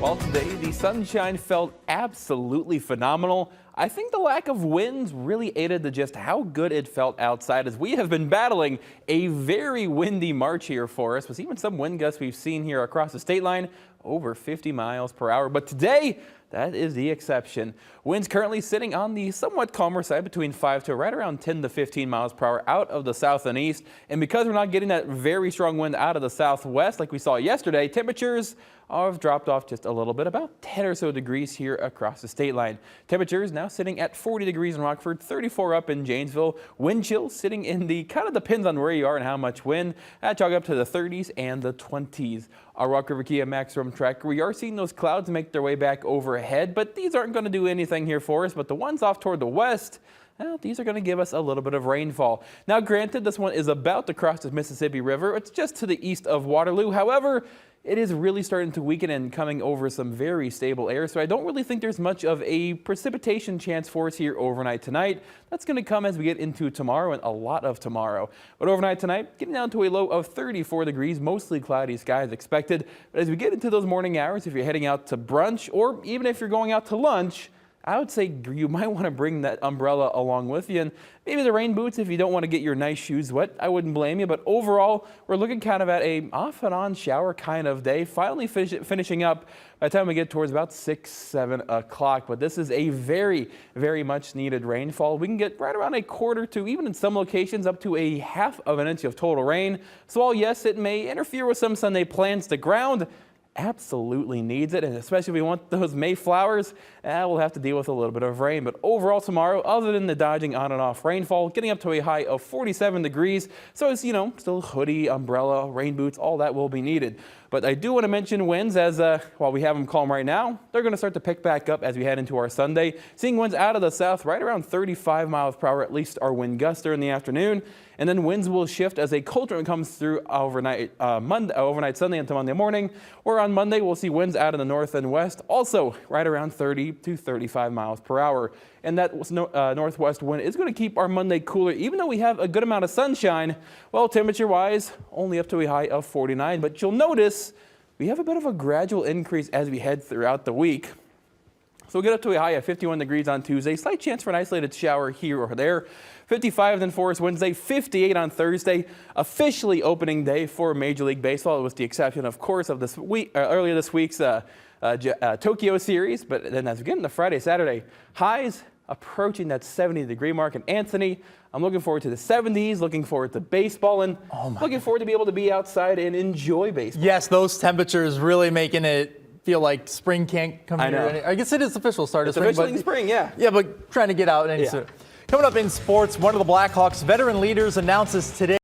Well, today the sunshine felt absolutely phenomenal. I think the lack of winds really aided to just how good it felt outside, as we have been battling a very windy March here for us, with even some wind gusts we've seen here across the state line over 50 miles per hour. But today, that is the exception. Winds currently sitting on the somewhat calmer side, between 5 to right around 10 to 15 miles per hour out of the south and east. And because we're not getting that very strong wind out of the southwest like we saw yesterday, temperatures have dropped off just a little bit, about 10 or so degrees here across the state line. Temperatures now sitting at 40 degrees in Rockford, 34 up in Janesville. Wind chill sitting in the, kind of depends on where you are and how much wind, chalk up to the 30s and the 20s. Our Rock River Kia maximum tracker, we are seeing those clouds make their way back overhead, but these aren't going to do anything here for us. But the ones off toward the west, well, these are going to give us a little bit of rainfall. Now, granted, this one is about to cross the Mississippi River. It's just to the east of Waterloo. However, it is really starting to weaken and coming over some very stable air, so I don't really think there's much of a precipitation chance for us here overnight tonight. That's going to come as we get into tomorrow and a lot of tomorrow. But overnight tonight, getting down to a low of 34 degrees, mostly cloudy skies expected. But as we get into those morning hours, if you're heading out to brunch or even if you're going out to lunch, I would say you might want to bring that umbrella along with you, and maybe the rain boots if you don't want to get your nice shoes wet. I wouldn't blame you, but overall, we're looking kind of at a off and on shower kind of day, finally finishing up by the time we get towards about 6, 7 o'clock. But this is a very, very much needed rainfall. We can get right around a quarter to, even in some locations, up to a half of an inch of total rain. So while yes, it may interfere with some Sunday plans, the ground absolutely needs it, and especially if we want those Mayflowers, we'll have to deal with a little bit of rain. But overall tomorrow, other than the dodging on and off rainfall, getting up to a high of 47 degrees. So it's, still hoodie, umbrella, rain boots, all that will be needed. But I do want to mention winds, as while we have them calm right now, they're going to start to pick back up as we head into our Sunday. Seeing winds out of the south right around 35 miles per hour, at least our wind gusts during the afternoon. And then winds will shift as a cold front comes through overnight Sunday into Monday morning. Or on Monday, we'll see winds out in the north and west, also right around 30 to 35 miles per hour. And that northwest wind is going to keep our Monday cooler, even though we have a good amount of sunshine. Well, temperature-wise, only up to a high of 49. But you'll notice we have a bit of a gradual increase as we head throughout the week. So we'll get up to a high of 51 degrees on Tuesday. Slight chance for an isolated shower here or there. 55 then for us Wednesday, 58 on Thursday. Officially opening day for Major League Baseball, with the exception, of course, of this week, earlier this week's Tokyo series. But then as we get into Friday, Saturday, highs approaching that 70-degree mark. And Anthony, I'm looking forward to the 70s, looking forward to baseball, and looking forward to be able to be outside and enjoy baseball. Yes, those temperatures really making it feel like spring can't come I here. know. I guess it is official start of It's spring. officially spring, yeah. Yeah, but trying to get out. And yeah. Coming up in sports, one of the Blackhawks veteran leaders announces today